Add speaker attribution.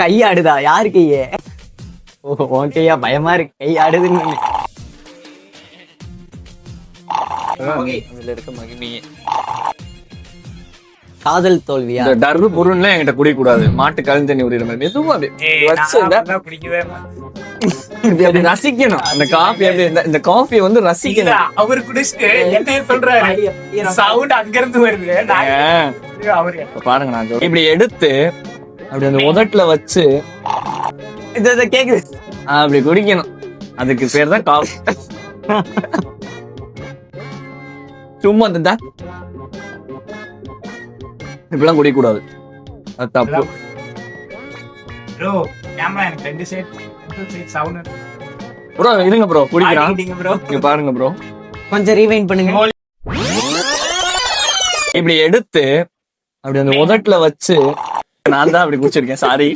Speaker 1: கை ஆடுதா? யாரு கையே? ஓகேயா, பயமா இருக்கு, கை ஆடுதுன்னு.
Speaker 2: அதுல இருக்க மகிமையே.
Speaker 1: காதல் தோல்வியா?
Speaker 2: இந்த டர்ரு பொருள்லாம் என்கிட்ட குடிக்க கூடாது. மாட்டு கழுந்து தண்ணி உரியிற மாதிரி மெதுவா அப்படி ரசிக்கணும். அந்த காஃபி அப்படி இந்த காஃபியை வந்து ரசிக்கணும்.
Speaker 3: அவரு குடிச்சிட்டு என்ன சொல்றாரு? சவுண்ட் அங்க இருந்து வருது.
Speaker 2: பாருங்க, நான் இப்படி எடுத்து அப்படி அந்த உதட்டுல வச்சு
Speaker 1: இத கேக்குது.
Speaker 2: அப்படி குடிக்கணும். அதுக்கு பேர் தான் காஃபி. சும்மா இந்த இப்பெல்லாம் குடிக்க கூடாது, அது தப்பு.
Speaker 3: ப்ரோ கேமரா எனக்கு 2 செட் சவுண்ட்.
Speaker 2: ப்ரோ இருங்க ப்ரோ, குடிக்கிறான்.
Speaker 3: ப்ரோ
Speaker 2: இங்க பாருங்க ப்ரோ,
Speaker 1: கொஞ்சம் ரீவைண்ட் பண்ணுங்க.
Speaker 2: இப்படி எடுத்து அப்படி அந்த உதட்டுல வச்சு நான் தான் அப்படி குடிச்சிருக்கேன். சாரி.